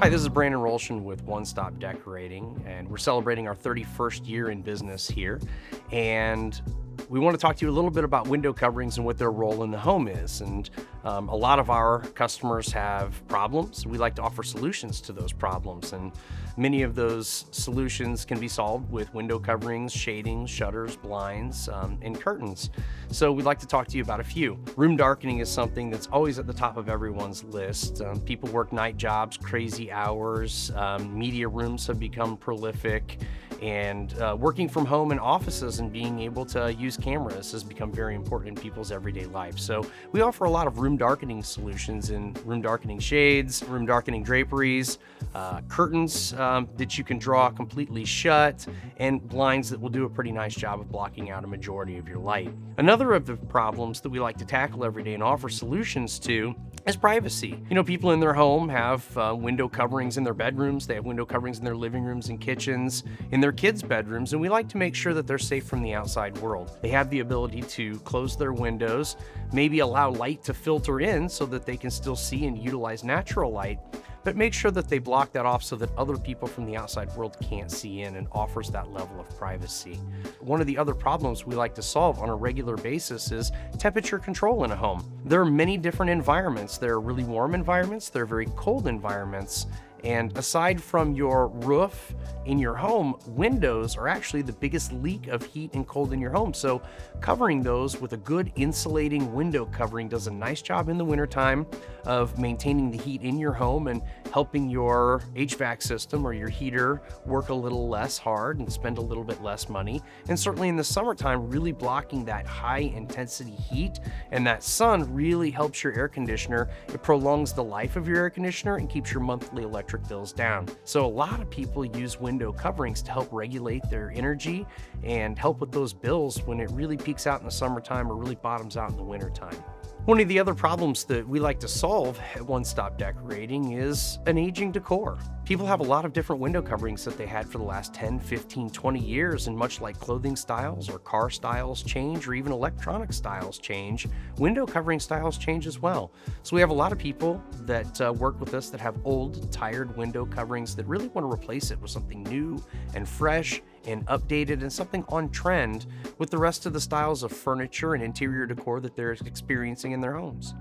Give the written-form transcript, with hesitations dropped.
Hi, this is Brandon Rolshin with One Stop Decorating, and we're celebrating our 31st year in business here. And we want to talk to you a little bit about window coverings and what their role in the home is. And a lot of our customers have problems. We like to offer solutions to those problems. And many of those solutions can be solved with window coverings, shadings, shutters, blinds, and curtains. So we'd like to talk to you about a few. Room darkening is something that's always at the top of everyone's list. People work night jobs, crazy hours. Media rooms have become prolific. And working from home in offices and being able to use cameras has become very important in people's everyday life. So we offer a lot of room darkening solutions in room darkening shades, room darkening draperies, curtains that you can draw completely shut, and blinds that will do a pretty nice job of blocking out a majority of your light. Another of the problems that we like to tackle every day and offer solutions to is privacy. You know, people in their home have window coverings in their bedrooms, they have window coverings in their living rooms and kitchens, in their kids' bedrooms, and we like to make sure that they're safe from the outside world. They have the ability to close their windows, maybe allow light to filter in so that they can still see and utilize natural light, but make sure that they block that off so that other people from the outside world can't see in, and offers that level of privacy. One of the other problems we like to solve on a regular basis is temperature control in a home. There are many different environments. There are really warm environments, there are very cold environments. And aside from your roof in your home, windows are actually the biggest leak of heat and cold in your home. So covering those with a good insulating window covering does a nice job in the wintertime of maintaining the heat in your home and helping your HVAC system or your heater work a little less hard and spend a little bit less money. And certainly in the summertime, really blocking that high intensity heat and that sun really helps your air conditioner. It prolongs the life of your air conditioner and keeps your monthly electric bills down. So a lot of people use window coverings to help regulate their energy and help with those bills when it really peaks out in the summertime or really bottoms out in the wintertime. One of the other problems that we like to solve at One Stop Decorating is an aging decor. People have a lot of different window coverings that they had for the last 10, 15, 20 years, and much like clothing styles or car styles change or even electronic styles change, window covering styles change as well. So we have a lot of people that work with us that have old, tired window coverings that really want to replace it with something new and fresh and updated and something on trend with the rest of the styles of furniture and interior decor that they're experiencing in their homes.